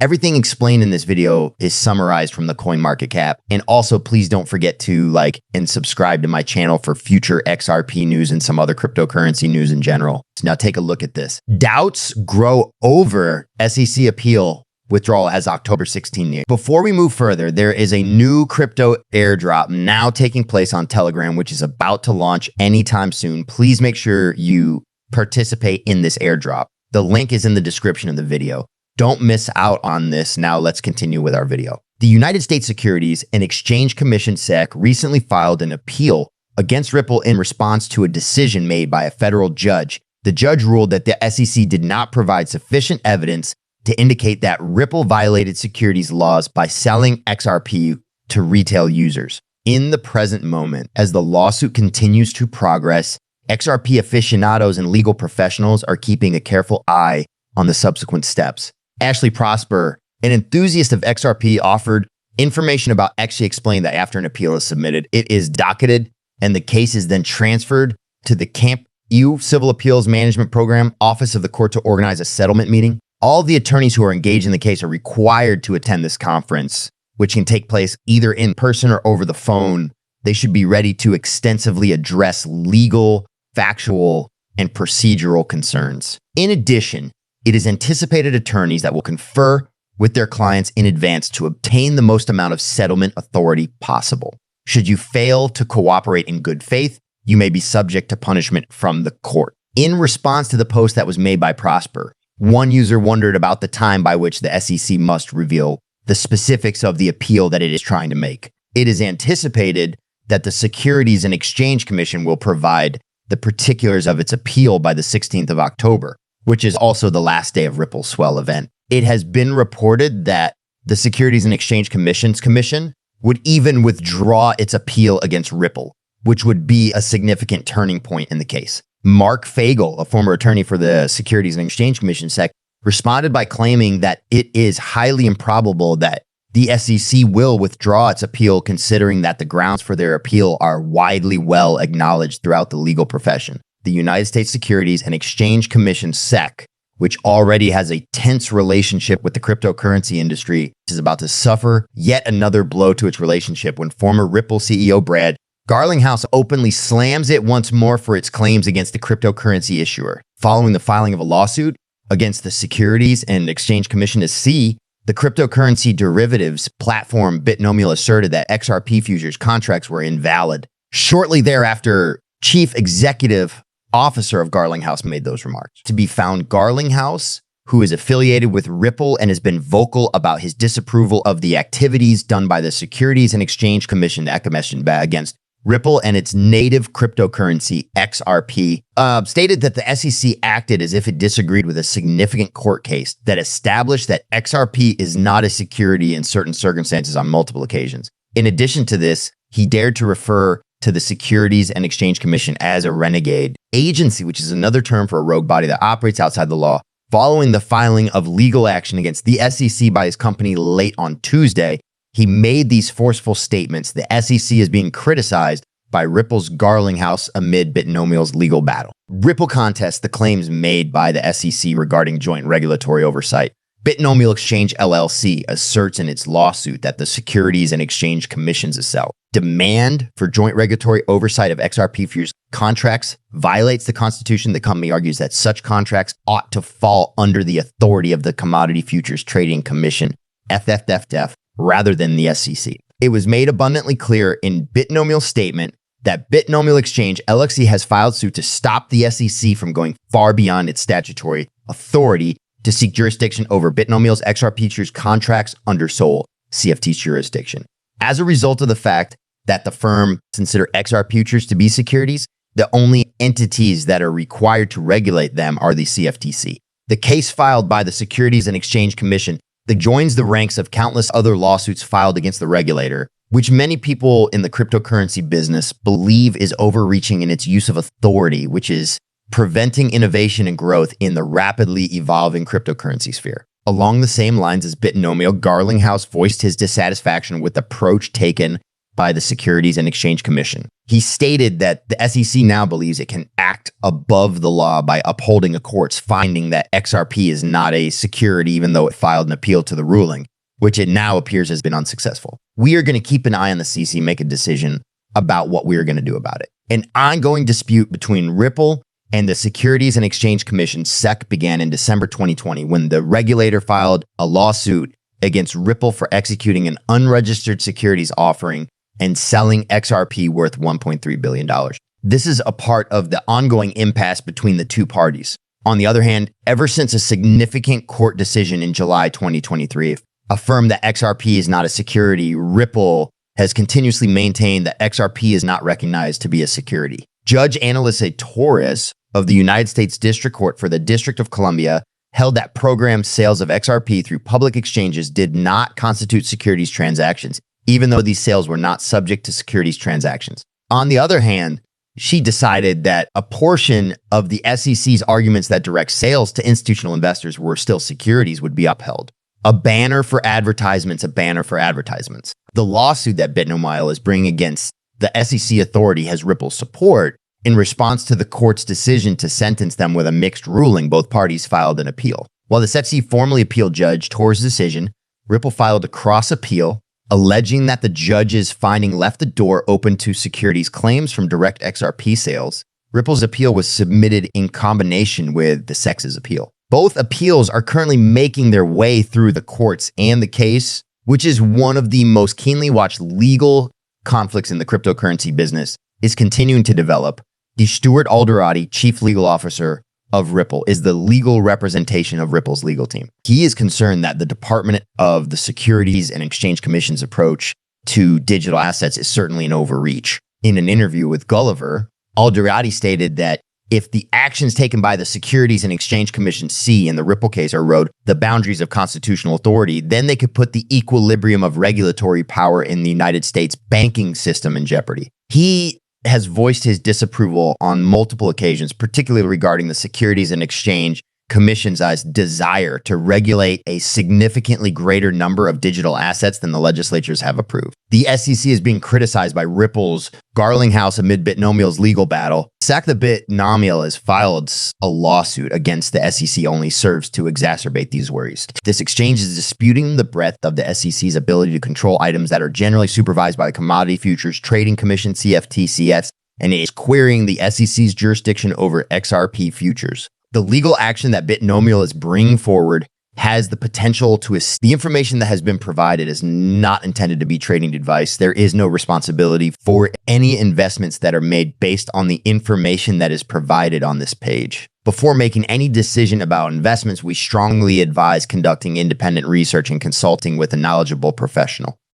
Everything explained in this video is summarized from the CoinMarketCap. And also, please don't forget to like and subscribe to my channel for future XRP news and some other cryptocurrency news in general. So now take a look at this. Doubts grow over SEC appeal withdrawal as October 16 near. Before we move further, there is a new crypto airdrop now taking place on Telegram, which is about to launch anytime soon. Please make sure you participate in this airdrop. The link is in the description of the video. Don't miss out on this. Now let's continue with our video. The United States Securities and Exchange Commission SEC recently filed an appeal against Ripple in response to a decision made by a federal judge. The judge ruled that the SEC did not provide sufficient evidence to indicate that Ripple violated securities laws by selling XRP to retail users. In the present moment, as the lawsuit continues to progress, XRP aficionados and legal professionals are keeping a careful eye on the subsequent steps. Ashley Prosper, an enthusiast of XRP, offered information about actually explained that after an appeal is submitted, it is docketed and the case is then transferred to the Camp EU Civil Appeals Management Program Office of the Court to organize a settlement meeting. All the attorneys who are engaged in the case are required to attend this conference, which can take place either in person or over the phone. They should be ready to extensively address legal, factual, and procedural concerns. In addition, it is anticipated attorneys that will confer with their clients in advance to obtain the most amount of settlement authority possible. Should you fail to cooperate in good faith, you may be subject to punishment from the court. In response to the post that was made by Prosper, one user wondered about the time by which the SEC must reveal the specifics of the appeal that it is trying to make. It is anticipated that the Securities and Exchange Commission will provide the particulars of its appeal by the 16th of October, which is also the last day of Ripple's swell event. It has been reported that the Securities and Exchange Commission would even withdraw its appeal against Ripple, which would be a significant turning point in the case. Mark Fagel, a former attorney for the Securities and Exchange Commission SEC, responded by claiming that it is highly improbable that the SEC will withdraw its appeal, considering that the grounds for their appeal are widely well acknowledged throughout the legal profession. The United States Securities and Exchange Commission SEC, which already has a tense relationship with the cryptocurrency industry, is about to suffer yet another blow to its relationship when former Ripple CEO Brad Garlinghouse openly slams it once more for its claims against the cryptocurrency issuer. Following the filing of a lawsuit against the Securities and Exchange Commission (SEC), the cryptocurrency derivatives platform Bitnomial asserted that XRP futures contracts were invalid. Shortly thereafter, Chief Executive Officer of Garlinghouse made those remarks. To be found, Garlinghouse, who is affiliated with Ripple and has been vocal about his disapproval of the activities done by the Securities and Exchange Commission against Ripple and its native cryptocurrency, XRP, stated that the SEC acted as if it disagreed with a significant court case that established that XRP is not a security in certain circumstances on multiple occasions. In addition to this, he dared to refer to the Securities and Exchange Commission as a renegade agency, which is another term for a rogue body that operates outside the law. Following the filing of legal action against the SEC by his company late on Tuesday, he made these forceful statements. The SEC is being criticized by Ripple's Garlinghouse amid Bitnomial's legal battle. Ripple contests the claims made by the SEC regarding joint regulatory oversight. Bitnomial Exchange LLC asserts in its lawsuit that the Securities and Exchange Commission's demand for joint regulatory oversight of XRP futures contracts violates the Constitution. The company argues that such contracts ought to fall under the authority of the Commodity Futures Trading Commission, FFTF, rather than the SEC. It was made abundantly clear in Bitnomial's statement that Bitnomial Exchange LLC has filed suit to stop the SEC from going far beyond its statutory authority to seek jurisdiction over Bitnomial's XRP futures contracts under sole CFTC jurisdiction. As a result of the fact that the firm consider XRP futures to be securities, the only entities that are required to regulate them are the CFTC. The case filed by the Securities and Exchange Commission that joins the ranks of countless other lawsuits filed against the regulator, which many people in the cryptocurrency business believe is overreaching in its use of authority, which is preventing innovation and growth in the rapidly evolving cryptocurrency sphere. Along the same lines as Bitnomial, Garlinghouse voiced his dissatisfaction with the approach taken by the Securities and Exchange Commission. He stated that the SEC now believes it can act above the law by upholding a court's finding that XRP is not a security, even though it filed an appeal to the ruling, which it now appears has been unsuccessful. We are going to keep an eye on the CC, make a decision about what we are going to do about it. An ongoing dispute between Ripple and the Securities and Exchange Commission, SEC, began in December 2020 when the regulator filed a lawsuit against Ripple for executing an unregistered securities offering and selling XRP worth $1.3 billion. This is a part of the ongoing impasse between the two parties. On the other hand, ever since a significant court decision in July 2023 affirmed that XRP is not a security, Ripple has continuously maintained that XRP is not recognized to be a security. Judge Analisa Torres of the United States District Court for the District of Columbia held that programmed sales of XRP through public exchanges did not constitute securities transactions, even though these sales were not subject to securities transactions. On the other hand, she decided that a portion of the SEC's arguments that direct sales to institutional investors were still securities would be upheld. A banner for advertisements, a banner for advertisements. The lawsuit that Bitnomile is bringing against the SEC authority has Ripple's support. In response to the court's decision to sentence them with a mixed ruling, both parties filed an appeal. While the SEC formally appealed Judge Torres' decision, Ripple filed a cross appeal alleging that the judge's finding left the door open to securities claims from direct XRP sales. Ripple's appeal was submitted in combination with the SEC's appeal. Both appeals are currently making their way through the courts, and the case, which is one of the most keenly watched legal conflicts in the cryptocurrency business, is continuing to develop. Stuart Alderati, Chief Legal Officer of Ripple, is the legal representation of Ripple's legal team. He is concerned that the Department of the Securities and Exchange Commission's approach to digital assets is certainly an overreach. In an interview with Gulliver, Alderati stated that if the actions taken by the Securities and Exchange Commission C in the Ripple case erode the boundaries of constitutional authority, then they could put the equilibrium of regulatory power in the United States banking system in jeopardy. He has voiced his disapproval on multiple occasions, particularly regarding the Securities and Exchange Commission's desire to regulate a significantly greater number of digital assets than the legislatures have approved. The SEC is being criticized by Ripple's Garlinghouse amid Bitnomial's legal battle. Sack the Bitnomial has filed a lawsuit against the SEC only serves to exacerbate these worries. This exchange is disputing the breadth of the SEC's ability to control items that are generally supervised by the Commodity Futures Trading Commission, CFTCS, and it is querying the SEC's jurisdiction over XRP futures. The legal action that Bitnomial is bringing forward has the potential to the information that has been provided is not intended to be trading advice. There is no responsibility for any investments that are made based on the information that is provided on this page. Before making any decision about investments, we strongly advise conducting independent research and consulting with a knowledgeable professional.